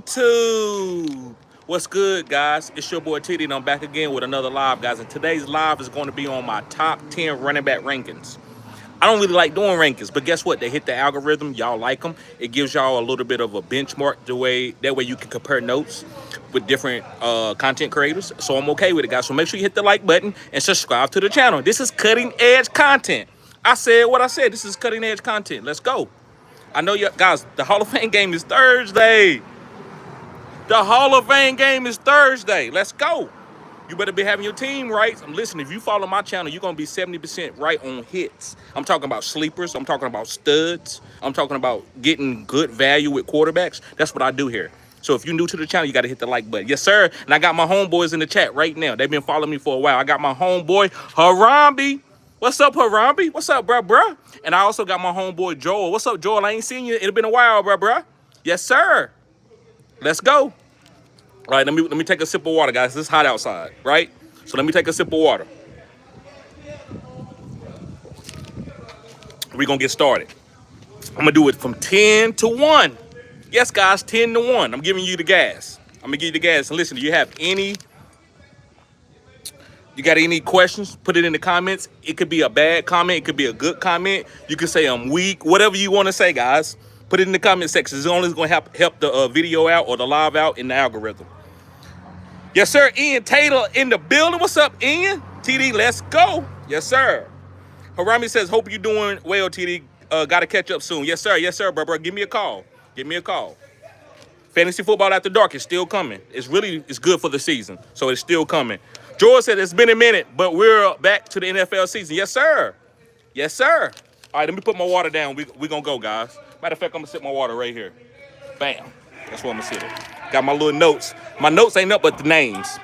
YouTube. What's good, guys? It's your boy TD, and I'm back again with another live, guys. And today's live is going to be on my top 10 running back rankings. I don't really like doing rankings, but guess what? They hit the algorithm. Y'all like them. It gives y'all a little bit of a benchmark that way you can compare notes with different content creators. So I'm okay with it, guys. So make sure you hit the like button and subscribe to the channel. This is cutting edge content. I said what I said. This is cutting edge content. Let's go. I know you guys, the Hall of Fame game is Thursday. The Hall of Fame game is Thursday. Let's go. You better be having your team right. Listen, if you follow my channel, you're going to be 70% right on hits. I'm talking about sleepers. I'm talking about studs. I'm talking about getting good value with quarterbacks. That's what I do here. So if you're new to the channel, you got to hit the like button. Yes, sir. And I got my homeboys in the chat right now. They've been following me for a while. I got my homeboy, Harambe. What's up, Harambe? What's up, bruh? And I also got my homeboy, Joel. What's up, Joel? I ain't seen you. It's been a while, bruh. Yes, sir. Let's go. All right, let me take a sip of water, guys. It's hot outside, right? So let me take a sip of water. We're going to get started. I'm going to do it from 10 to 1. Yes, guys, 10 to 1. I'm giving you the gas. I'm going to give you the gas. And listen, do you have any... You got any questions? Put it in the comments. It could be a bad comment. It could be a good comment. You can say I'm weak. Whatever you want to say, guys. Put it in the comment section. It's only going to help the video out or the live out in the algorithm. Yes, sir. Ian Taylor in the building. What's up, Ian? TD, let's go. Yes, sir. Harami says, hope you're doing well, TD. Got to catch up soon. Yes, sir. Yes, sir, bro. Give me a call. Give me a call. Fantasy football after dark is still coming. It's good for the season, so it's still coming. George said it's been a minute, but we're back to the NFL season. Yes, sir. Yes, sir. All right, let me put my water down. We're going to go, guys. Matter of fact, I'm going to sit my water right here. Bam. That's where I'm going to sit it. Got my little notes. My notes ain't up but the names.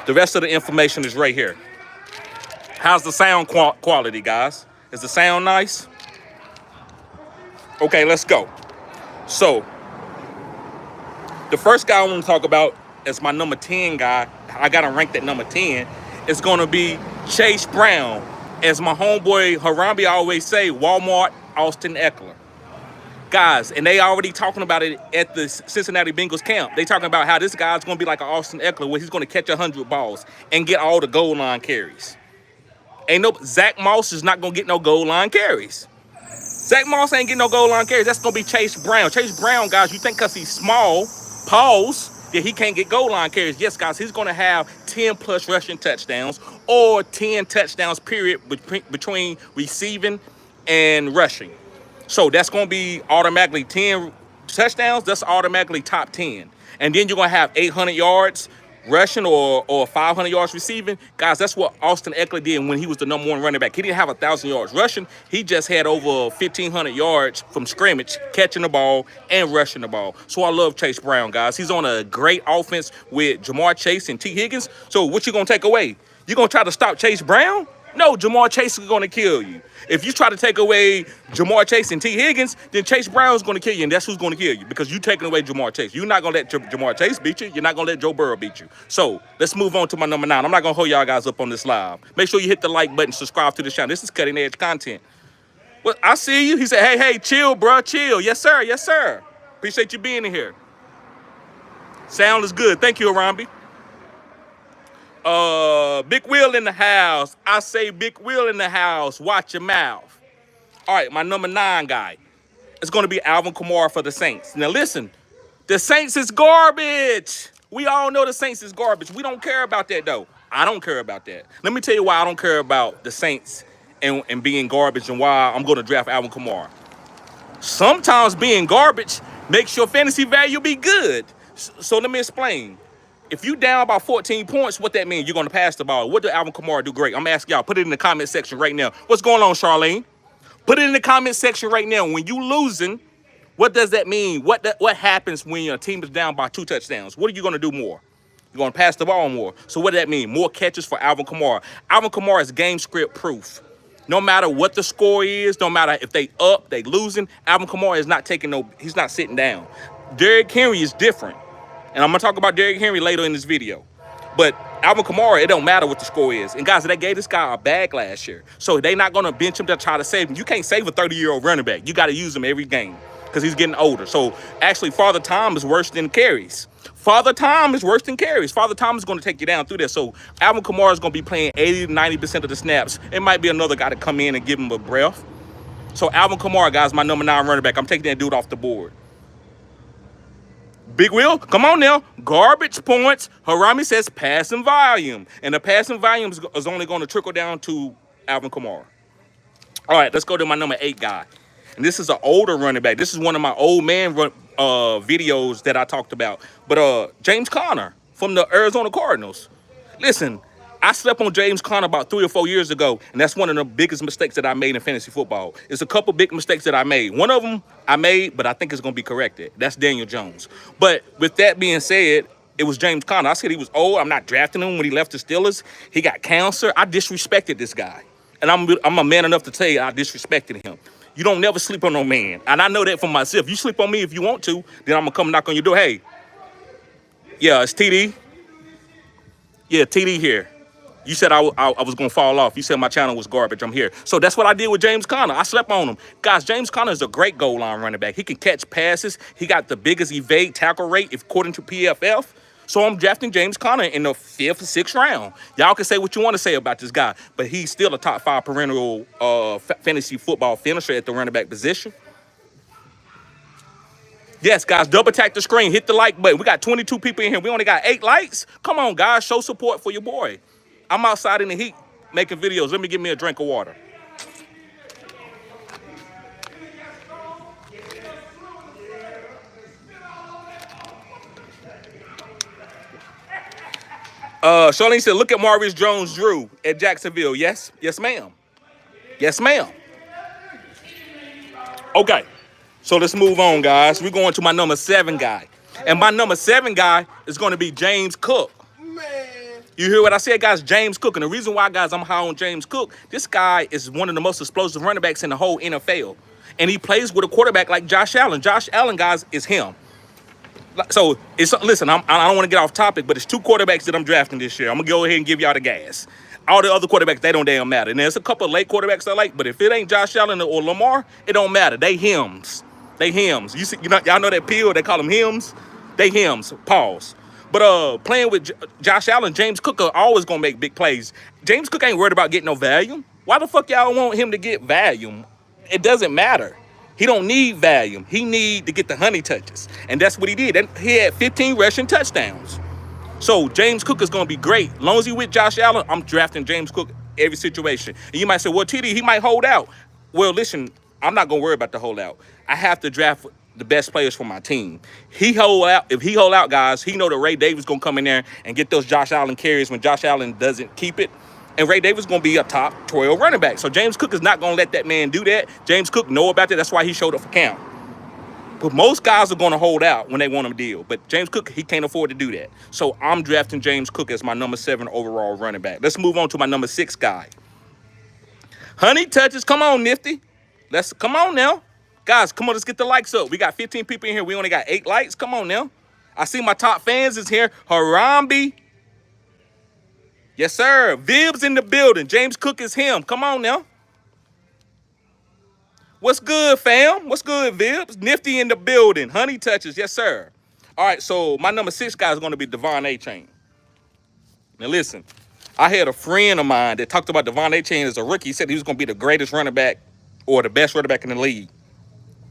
The rest of the information is right here. How's the sound quality, guys? Is the sound nice? Okay, let's go. So, the first guy I want to talk about is my number 10 guy. I got him ranked at number 10. It's going to be Chase Brown. As my homeboy Harambe always say, Walmart, Austin Eckler. Guys, and they already talking about it at the Cincinnati Bengals camp. They talking about how this guy's going to be like an Austin Eckler where he's going to catch 100 balls and get all the goal line carries. Zach Moss is not going to get no goal line carries. Zach Moss ain't getting no goal line carries. That's going to be Chase Brown. Chase Brown, guys, you think because he's small, pause, that he can't get goal line carries. Yes, guys, he's going to have 10-plus rushing touchdowns or 10 touchdowns, period, between receiving and rushing. So that's going to be automatically 10 touchdowns. That's automatically top 10. And then you're going to have 800 yards rushing or 500 yards receiving. Guys, that's what Austin Eckler did when he was the number 1 running back. He didn't have 1,000 yards rushing. He just had over 1,500 yards from scrimmage, catching the ball and rushing the ball. So I love Chase Brown, guys. He's on a great offense with Jamar Chase and T. Higgins. So what you going to take away? You going to try to stop Chase Brown? No, Jamar Chase is going to kill you. If you try to take away Jamar Chase and T. Higgins, then Chase Brown is going to kill you, and that's who's going to kill you because you're taking away Jamar Chase. You're not going to let Jamar Chase beat you. You're not going to let Joe Burrow beat you. So let's move on to my number 9. I'm not going to hold y'all guys up on this live. Make sure you hit the like button, subscribe to the channel. This is cutting edge content. Well, I see you. He said, hey, chill, bro, chill. Yes, sir. Yes, sir. Appreciate you being in here. Sound is good. Thank you, Harambe. Big Will in the house. I say Big Will in the house. Watch your mouth. All right, my number 9 guy. It's going to be Alvin Kamara for the Saints. Now, listen. The Saints is garbage. We all know the Saints is garbage. We don't care about that, though. I don't care about that. Let me tell you why I don't care about the Saints and being garbage and why I'm going to draft Alvin Kamara. Sometimes being garbage makes your fantasy value be good. So let me explain. If you down about 14 points, what that means? You're going to pass the ball. What did Alvin Kamara do great? I'm asking y'all. Put it in the comment section right now. What's going on, Charlene? Put it in the comment section right now. When you losing, what does that mean? What happens when your team is down by 2 touchdowns? What are you going to do more? You're going to pass the ball more. So what does that mean? More catches for Alvin Kamara. Alvin Kamara is game script proof. No matter what the score is, no matter if they up, they losing, Alvin Kamara is not he's not sitting down. Derrick Henry is different. And I'm going to talk about Derrick Henry later in this video. But Alvin Kamara, it don't matter what the score is. And, guys, they gave this guy a bag last year. So they're not going to bench him to try to save him. You can't save a 30-year-old running back. You got to use him every game. because he's getting older. So actually, Father Time is worse than carries. Father Time is worse than carries. Father Time is going to take you down through there. So Alvin Kamara is going to be playing 80 to 90% of the snaps. It might be another guy to come in and give him a breath. So Alvin Kamara, guys, my number 9 running back. I'm taking that dude off the board. Big Will, come on now. Garbage points. Harami says passing volume. And the passing volume is only going to trickle down to Alvin Kamara. All right, let's go to my number 8 guy. And this is an older running back. This is one of my old man videos that I talked about. But James Conner from the Arizona Cardinals. Listen, I slept on James Conner about 3 or 4 years ago, and that's one of the biggest mistakes that I made in fantasy football. It's a couple big mistakes that I made. One of them I made, but I think it's going to be corrected. That's Daniel Jones. But with that being said, it was James Conner. I said he was old. I'm not drafting him when he left the Steelers. He got cancer. I disrespected this guy. And I'm a man enough to tell you I disrespected him. You don't never sleep on no man. And I know that for myself. You sleep on me if you want to, then I'm going to come knock on your door. Hey, yeah, it's TD. Yeah, TD here. You said I was going to fall off. You said my channel was garbage. I'm here. So that's what I did with James Conner. I slept on him. Guys, James Conner is a great goal line running back. He can catch passes. He got the biggest evade tackle rate according to PFF. So I'm drafting James Conner in the 5th or 6th round. Y'all can say what you want to say about this guy, but he's still a top 5 perennial fantasy football finisher at the running back position. Yes, guys, double tap the screen. Hit the like button. We got 22 people in here. We only got 8 likes. Come on, guys. Show support for your boy. I'm outside in the heat making videos. Let me get me a drink of water. Charlene said, look at Maurice Jones-Drew at Jacksonville. Yes, yes, ma'am. Yes, ma'am. Okay, so let's move on, guys. We're going to my number 7 guy. And my number 7 guy is going to be James Cook. Man. You hear what I said, guys? James Cook. And the reason why, guys, I'm high on James Cook, this guy is one of the most explosive running backs in the whole NFL. And he plays with a quarterback like Josh Allen. Josh Allen, guys, is him. So, listen, I don't want to get off topic, but it's 2 quarterbacks that I'm drafting this year. I'm going to go ahead and give y'all the gas. All the other quarterbacks, they don't damn matter. And there's a couple of late quarterbacks I like, but if it ain't Josh Allen or Lamar, it don't matter. They hymns. They hymns. Y'all know that pill? They call them hymns? They hymns. Pause. But playing with Josh Allen, James Cook are always going to make big plays. James Cook ain't worried about getting no volume. Why the fuck y'all want him to get volume? It doesn't matter. He don't need volume. He need to get the honey touches. And that's what he did. And he had 15 rushing touchdowns. So James Cook is going to be great. As long as he with Josh Allen, I'm drafting James Cook every situation. And you might say, well, TD, he might hold out. Well, listen, I'm not going to worry about the holdout. I have to draft the best players for my team. He hold out. If he hold out, guys, he know that Ray Davis going to come in there and get those Josh Allen carries when Josh Allen doesn't keep it. And Ray Davis is going to be a top 12 running back. So James Cook is not going to let that man do that. James Cook know about that. That's why he showed up for camp. But most guys are going to hold out when they want him to deal. But James Cook, he can't afford to do that. So I'm drafting James Cook as my number 7 overall running back. Let's move on to my number 6 guy. Honey touches. Come on, Nifty. Come on now. Guys, come on, let's get the likes up. We got 15 people in here. We only got 8 likes. Come on now. I see my top fans is here. Harambe. Yes, sir. Vibs in the building. James Cook is him. Come on now. What's good, fam? What's good, Vibs? Nifty in the building. Honey touches. Yes, sir. All right, so my number 6 guy is going to be Devon Achane. Now, listen. I had a friend of mine that talked about Devon Achane as a rookie. He said he was going to be the greatest running back or the best running back in the league.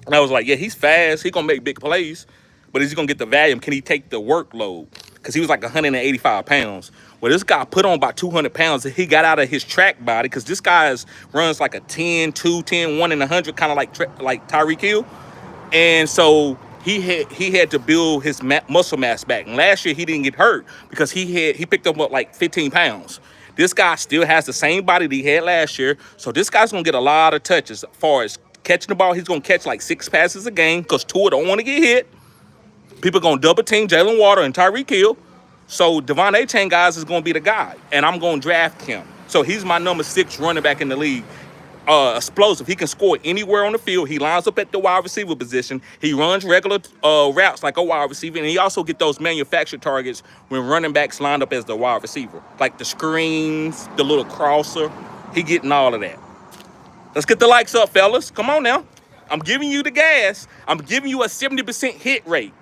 And I was like, yeah, he's fast. He's going to make big plays. But is he going to get the volume? Can he take the workload? Because he was like 185 pounds. Well, this guy put on about 200 pounds. He got out of his track body because this guy runs like a 10, 2, 10, 1 in 100, kind of like Tyreek Hill. And so he had to build his muscle mass back. And last year he didn't get hurt because he picked up like 15 pounds. This guy still has the same body that he had last year. So this guy's going to get a lot of touches. As far as catching the ball, he's going to catch like 6 passes a game because Tua don't want to get hit. People are going to double team Jalen Water and Tyreek Hill. So Devon Achane, guys, is going to be the guy. And I'm going to draft him. So he's my number 6 running back in the league. Explosive. He can score anywhere on the field. He lines up at the wide receiver position. He runs regular routes like a wide receiver. And he also get those manufactured targets when running backs lined up as the wide receiver. Like the screens, the little crosser. He getting all of that. Let's get the likes up, fellas. Come on now. I'm giving you the gas. I'm giving you a 70% hit rate.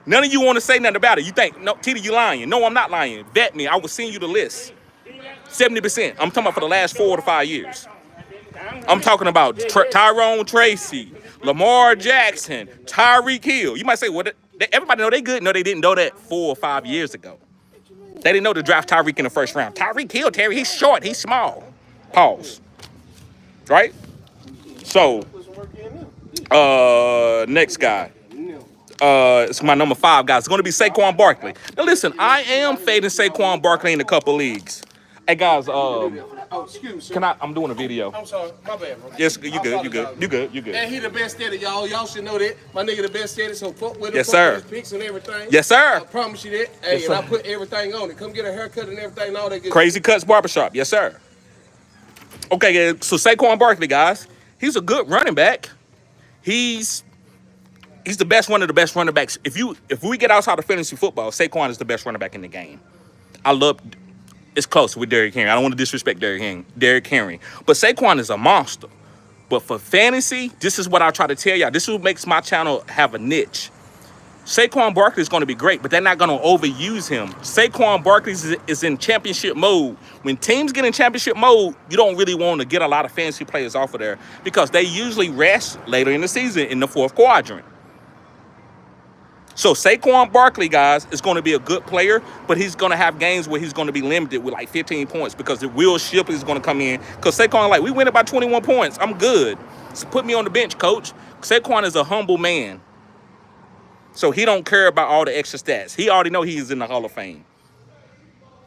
None of you want to say nothing about it. You think, no, Tita, you lying. No, I'm not lying. Vet me. I will send you the list. 70%. I'm talking about for the last 4 to 5 years. I'm talking about Tyrone Tracy, Lamar Jackson, Tyreek Hill. You might say, well, everybody know they good. No, they didn't know that 4 or 5 years ago. They didn't know to draft Tyreek in the first round. Tyreek Hill, Terry, he's short, he's small. Pause. Right? So, next guy. It's my number 5 guy. It's going to be Saquon Barkley. Now, listen, I am fading Saquon Barkley in a couple leagues. Hey, guys, excuse me. can I? I'm doing a video. I'm sorry, my bad, bro. Yes, you good. And he the best at it, y'all. Y'all should know that. My nigga the best at it, so fuck with him. Yes, sir. His picks and everything. Yes, sir. I promise you that. Hey, yes, and I put everything on it. Come get a haircut and everything and all that good Crazy Cuts Barbershop. Yes, sir. Okay, so Saquon Barkley, guys. He's a good running back. He's the best one of the best running backs. If we get outside of fantasy football, Saquon is the best running back in the game. It's close with Derrick Henry. I don't want to disrespect Derrick Henry. But Saquon is a monster. But for fantasy, this is what I try to tell y'all. This is what makes my channel have a niche. Saquon Barkley is going to be great, but they're not going to overuse him. Saquon Barkley is in championship mode. When teams get in championship mode, you don't really want to get a lot of fantasy players off of there because they usually rest later in the season in the 4th quadrant. So Saquon Barkley, guys, is going to be a good player, but he's going to have games where he's going to be limited with like 15 points because the Will Shipley is going to come in. Because Saquon, like, we win it by 21 points. I'm good. So put me on the bench, coach. Saquon is a humble man. So he don't care about all the extra stats. He already know he's in the Hall of Fame.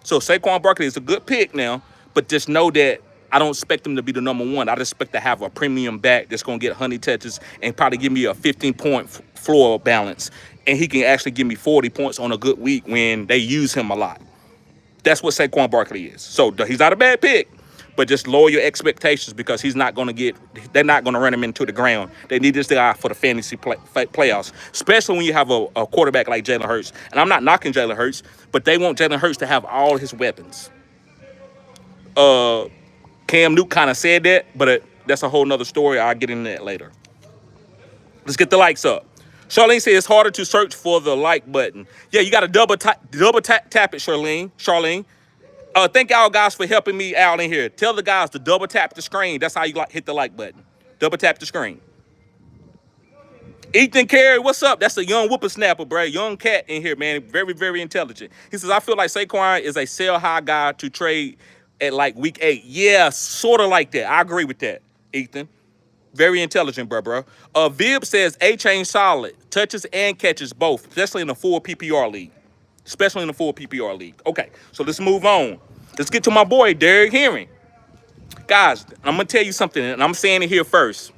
So Saquon Barkley is a good pick now, but just know that I don't expect him to be the number 1. I just expect to have a premium back that's going to get 100 touches and probably give me a 15-point floor balance. And he can actually give me 40 points on a good week when they use him a lot. That's what Saquon Barkley is. So he's not a bad pick, but just lower your expectations because they're not going to run him into the ground. They need this guy for the fantasy playoffs, especially when you have a quarterback like Jalen Hurts. And I'm not knocking Jalen Hurts, but they want Jalen Hurts to have all his weapons. Cam Newton kind of said that, but that's a whole nother story. I'll get into that later. Let's get the likes up. Charlene says it's harder to search for the like button. Yeah, you got to double tap it, Charlene. Thank y'all guys for helping me out in here. Tell the guys to double tap the screen. That's how you hit the like button. Double tap the screen. Ethan Carey, what's up? That's a young whippersnapper, bro. Young cat in here, man. Very, very intelligent. He says, I feel like Saquon is a sell high guy to trade at like week 8. Yeah, sort of like that. I agree with that, Ethan. Very intelligent, bro. Vib says A-Chain solid. Touches and catches both, especially in the full PPR league. Okay, so let's move on. Let's get to my boy, Derrick Henry. Guys, I'm going to tell you something, and I'm saying it here first.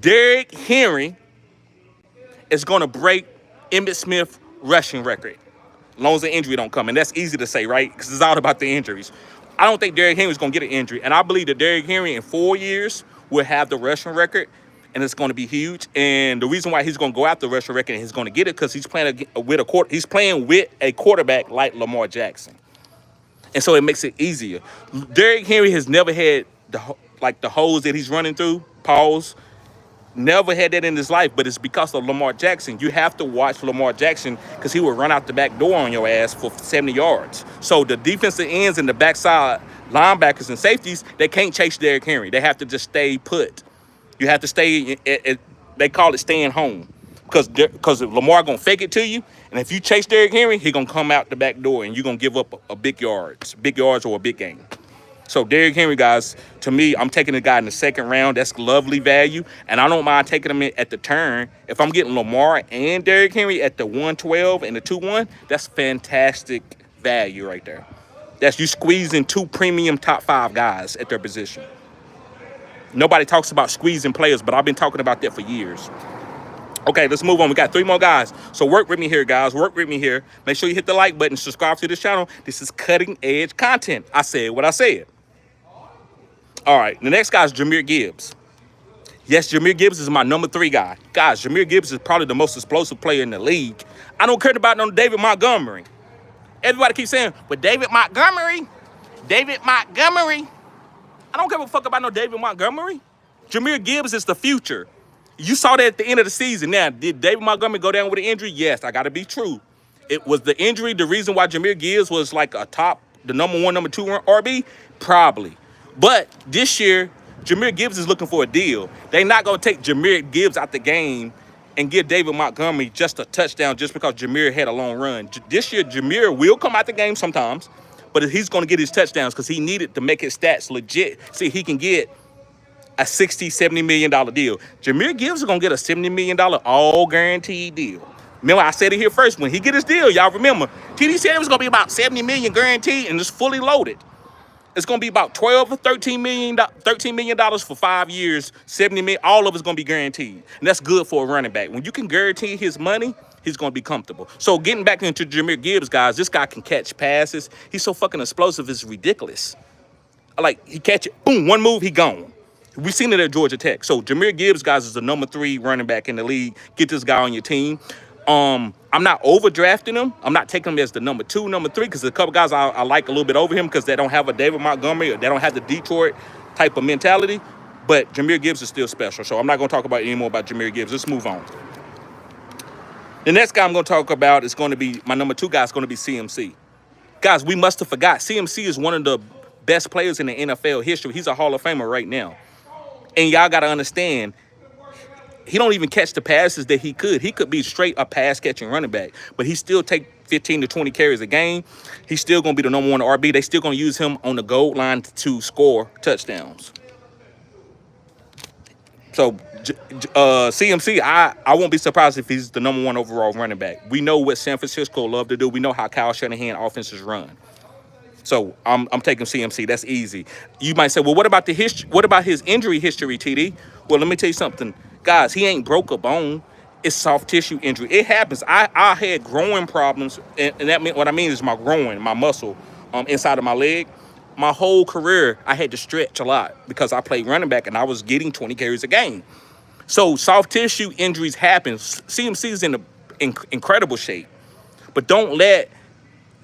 Derrick Henry is going to break Emmitt Smith's rushing record. As long as the injury don't come. And that's easy to say, right? Because it's all about the injuries. I don't think Derrick Henry is going to get an injury. And I believe that Derrick Henry in 4 years will have the rushing record, and it's going to be huge. And the reason why he's going to go after the rushing record and he's going to get it because he's playing with a quarterback like Lamar Jackson. And so it makes it easier. Derrick Henry has never had the holes that he's running through, pause. Never had that in his life, but it's because of Lamar Jackson. You have to watch Lamar Jackson because he will run out the back door on your ass for 70 yards. So the defensive ends and the backside linebackers and safeties, they can't chase Derrick Henry. They have to just stay put. You have to stay, they call it staying home. Because Lamar going to fake it to you, and if you chase Derrick Henry, he going to come out the back door, and you're going to give up a big yards or a big game. So Derrick Henry, guys, to me, I'm taking the guy in the 2nd round. That's lovely value. And I don't mind taking him at the turn. If I'm getting Lamar and Derrick Henry at the 112 and the 2-1, that's fantastic value right there. That's you squeezing 2 premium top 5 guys at their position. Nobody talks about squeezing players, but I've been talking about that for years. Okay, let's move on. We got 3 more guys. So work with me here, guys. Work with me here. Make sure you hit the like button. Subscribe to this channel. This is cutting edge content. I said what I said. All right, the next guy is Jahmyr Gibbs. Yes, Jahmyr Gibbs is my number 3 guy. Guys, Jahmyr Gibbs is probably the most explosive player in the league. I don't care about no David Montgomery. Everybody keeps saying, but David Montgomery. I don't give a fuck about no David Montgomery. Jahmyr Gibbs is the future. You saw that at the end of the season. Now, did David Montgomery go down with an injury? Yes, I got to be true. It was the injury the reason why Jahmyr Gibbs was like the number 1, number 2 RB? Probably. But this year, Jahmyr Gibbs is looking for a deal. They're not going to take Jahmyr Gibbs out the game and give David Montgomery just a touchdown just because Jahmyr had a long run. This year, Jahmyr will come out the game sometimes, but he's going to get his touchdowns because he needed to make his stats legit. See, he can get a $60, $70 million deal. Jahmyr Gibbs is going to get a $70 million all guaranteed deal. Remember, I said it here first. When he get his deal, y'all remember, TD said it was going to be about $70 million guaranteed and it's fully loaded. It's going to be about $12 or $13 million for 5 years, $70 million. All of it's going to be guaranteed. And that's good for a running back. When you can guarantee his money, he's going to be comfortable. So getting back into Jahmyr Gibbs, guys, this guy can catch passes. He's so fucking explosive, it's ridiculous. Like, he catch it, boom, one move, he gone. We've seen it at Georgia Tech. So Jahmyr Gibbs, guys, is the number 3 running back in the league. Get this guy on your team. I'm not overdrafting him. I'm not taking him as the number 2, number 3, because there's a couple guys I like a little bit over him because they don't have a David Montgomery or they don't have the Detroit type of mentality. But Jahmyr Gibbs is still special. So I'm not going to talk about any more about Jahmyr Gibbs. Let's move on. The next guy I'm going to talk about is going to be, my number 2 guy is going to be CMC. Guys, we must have forgot. CMC is one of the best players in the NFL history. He's a Hall of Famer right now. And y'all got to understand, he don't even catch the passes that he could. He could be straight a pass-catching running back, but he still take 15 to 20 carries a game. He's still going to be the number 1 RB. They still going to use him on the goal line to score touchdowns. So CMC, I won't be surprised if he's the number 1 overall running back. We know what San Francisco love to do. We know how Kyle Shanahan offenses run. So I'm taking CMC. That's easy. You might say, well, what about the history? What about his injury history, TD? Well, let me tell you something. Guys, he ain't broke a bone. It's soft tissue injury. It happens. I had growing problems, and that what I mean is my groin, my muscle inside of my leg. My whole career, I had to stretch a lot because I played running back, and I was getting 20 carries a game. So soft tissue injuries happen. CMC is in incredible shape. But don't let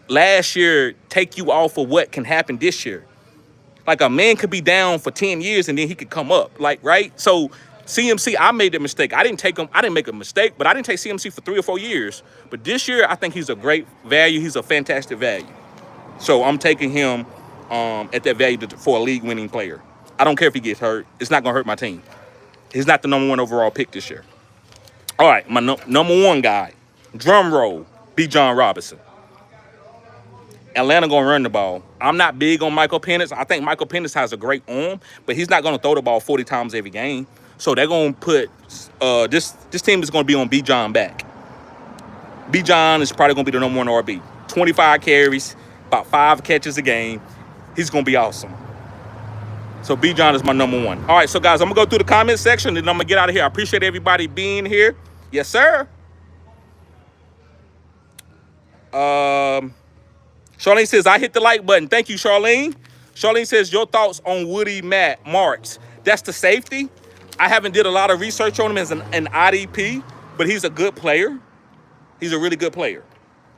last year take you off of what can happen this year. Like, a man could be down for 10 years and then he could come up, like, right? So CMC, I made the mistake. I didn't make a mistake, but I didn't take CMC for 3 or 4 years. But this year, I think he's a great value. He's a fantastic value. So I'm taking him at that value for a league-winning player. I don't care if he gets hurt. It's not going to hurt my team. He's not the number 1 overall pick this year. All right, my number 1 guy, drum roll, B. John Robinson. Atlanta going to run the ball. I'm not big on Michael Penix. I think Michael Penix has a great arm, but he's not going to throw the ball 40 times every game. So they're going to put this team is going to be on B. John back. B. John is probably going to be the number 1 RB. 25 carries, about 5 catches a game. He's going to be awesome. So B. John is my number 1. All right, so guys, I'm going to go through the comment section and I'm going to get out of here. I appreciate everybody being here. Yes, sir. Charlene says, I hit the like button. Thank you, Charlene. Charlene says, your thoughts on Woody Marks. That's the safety. I haven't did a lot of research on him as an IDP, but he's a good player. He's a really good player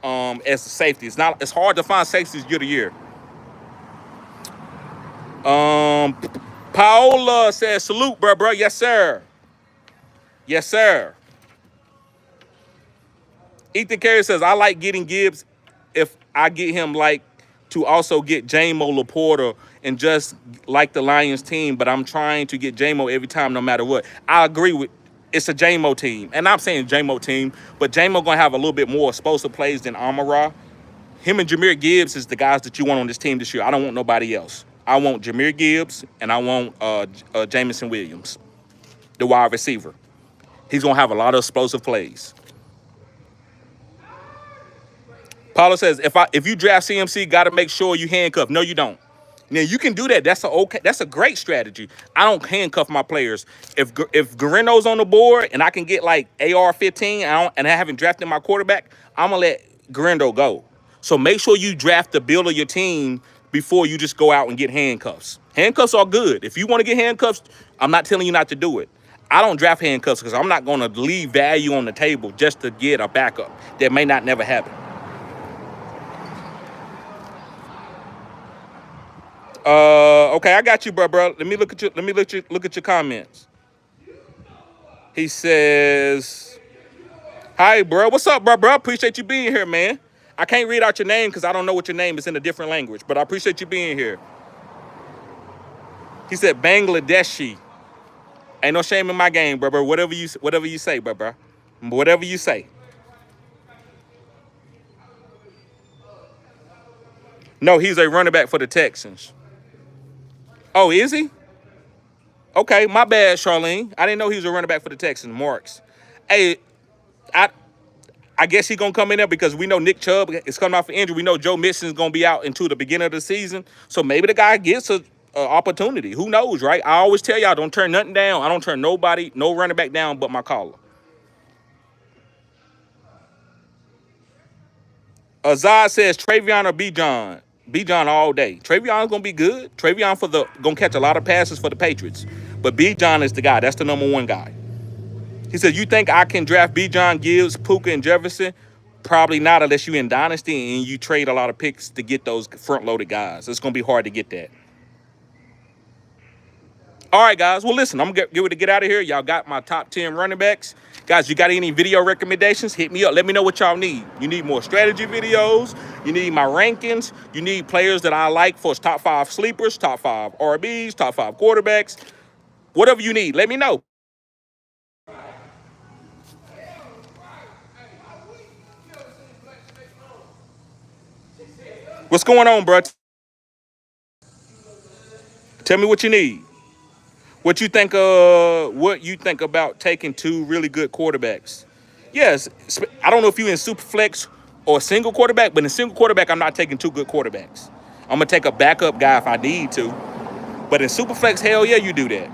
as a safety. It's hard to find safeties year to year. Paola says, salute, bro. Yes, sir. Yes, sir. Ethan Carey says, I like getting Gibbs if I get him like to also get J-Mo Laporta and just like the Lions team, but I'm trying to get J-Mo every time no matter what. I agree with it's a J-Mo team. And I'm saying J-Mo team, but J-Mo going to have a little bit more explosive plays than Amon-Ra. Him and Jahmyr Gibbs is the guys that you want on this team this year. I don't want nobody else. I want Jahmyr Gibbs and I want Jameson Williams, the wide receiver. He's going to have a lot of explosive plays. Paula says, if you draft CMC, got to make sure you handcuff. No, you don't. Now, you can do that. That's a great strategy. I don't handcuff my players. If Garino's on the board and I can get like AR-15 and I haven't drafted my quarterback, I'm going to let Garino go. So make sure you draft the build of your team before you just go out and get handcuffs. Handcuffs are good. If you want to get handcuffs, I'm not telling you not to do it. I don't draft handcuffs because I'm not going to leave value on the table just to get a backup that may not never happen. Okay, I got you, bro. Let me look at you. Let me look at your comments. He says, "Hi, bro. What's up, bro? Appreciate you being here, man. I can't read out your name because I don't know what your name is in a different language, but I appreciate you being here." He said, "Bangladeshi. Ain't no shame in my game, bro. Whatever you say, bro. Whatever you say." No, he's a running back for the Texans. Oh, is he? Okay, my bad, Charlene. I didn't know he was a running back for the Texans. Marks. Hey, I I guess he's gonna come in there because we know Nick Chubb is coming off an injury. We know Joe Mixon's gonna be out into the beginning of the season. So maybe the guy gets a opportunity. Who knows, right? I always tell y'all, don't turn nothing down. I don't turn nobody, no running back down but my caller. Azad says Travion or Bijan. Bijan all day. Travion's gonna be good. Travion gonna catch a lot of passes for the Patriots. But Bijan is the guy. That's the #1 guy. He said, "You think I can draft Bijan, Gibbs, Puka, and Jefferson? Probably not unless you in Dynasty and you trade a lot of picks to get those front-loaded guys. It's going to be hard to get that." All right, guys. Well, listen, I'm going to get out of here. Y'all got my top 10 running backs. Guys, you got any video recommendations? Hit me up. Let me know what y'all need. You need more strategy videos. You need my rankings. You need players that I like for top 5 sleepers, top 5 RBs, top 5 quarterbacks. Whatever you need, let me know. What's going on, bro? Tell me what you need. What you think about taking 2 really good quarterbacks? Yes, I don't know if you're in super flex or a single quarterback, but in single quarterback, I'm not taking 2 good quarterbacks. I'm gonna take a backup guy if I need to. But in super flex, hell yeah, you do that.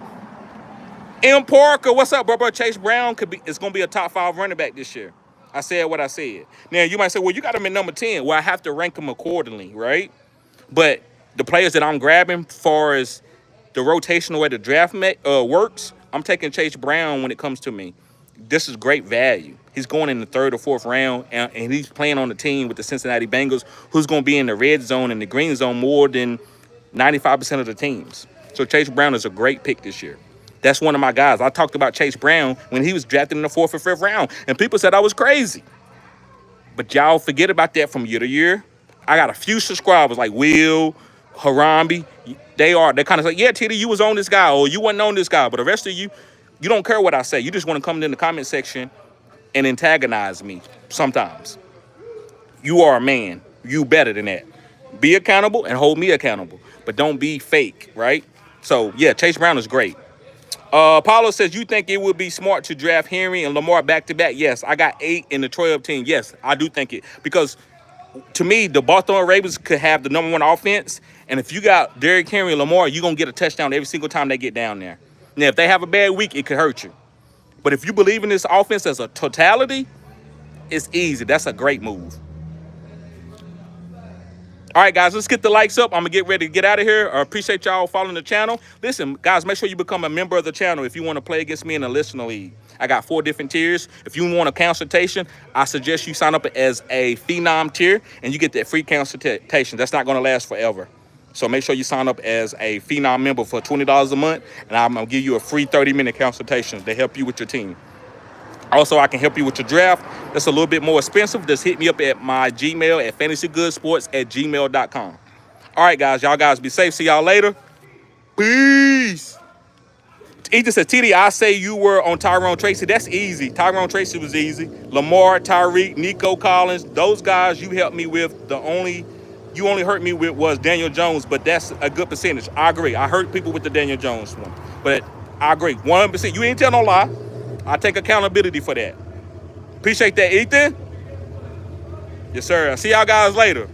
M. Parker, what's up, bro? Chase Brown is gonna be a top 5 running back this year. I said what I said. Now you might say, well, you got him at number 10. Well, I have to rank him accordingly, right? But the players that I'm grabbing, far as the rotational way the draft works, I'm taking Chase Brown when it comes to me. This is great value. He's going in the 3rd or 4th round, and he's playing on the team with the Cincinnati Bengals, who's going to be in the red zone and the green zone more than 95% of the teams. So Chase Brown is a great pick this year. That's one of my guys. I talked about Chase Brown when he was drafted in the 4th or 5th round, and people said I was crazy. But y'all forget about that from year to year. I got a few subscribers like Will, Harambe. They kind of like, yeah, Titty, you was on this guy, or you wasn't on this guy. But the rest of you, you don't care what I say. You just want to come in the comment section and antagonize me sometimes. You are a man. You better than that. Be accountable and hold me accountable. But don't be fake, right? So, yeah, Chase Brown is great. Paulo says, you think it would be smart to draft Henry and Lamar back-to-back? Yes, I got 8 in the 12 team. Yes, I do think it. Because to me, the Baltimore Ravens could have the #1 offense. And if you got Derrick Henry and Lamar, you're going to get a touchdown every single time they get down there. Now, if they have a bad week, it could hurt you. But if you believe in this offense as a totality, it's easy. That's a great move. All right, guys, let's get the likes up. I'm going to get ready to get out of here. I appreciate y'all following the channel. Listen, guys, make sure you become a member of the channel if you want to play against me in a listener league. I got 4 different tiers. If you want a consultation, I suggest you sign up as a Phenom tier, and you get that free consultation. That's not going to last forever. So make sure you sign up as a Phenom member for $20 a month, and I'm going to give you a free 30-minute consultation to help you with your team. Also, I can help you with your draft. That's a little bit more expensive. Just hit me up at my Gmail at fantasygoodesports@gmail.com. All right, guys. Y'all guys be safe. See y'all later. Peace. Ethan says, TD, I say you were on Tyrone Tracy. That's easy. Tyrone Tracy was easy. Lamar, Tyreek, Nico Collins, those guys you helped me with. You only hurt me with was Daniel Jones, but that's a good percentage. I agree. I hurt people with the Daniel Jones one. But I agree. 100%. You ain't tell no lie. I take accountability for that. Appreciate that, Ethan. Yes, sir. I'll see y'all guys later.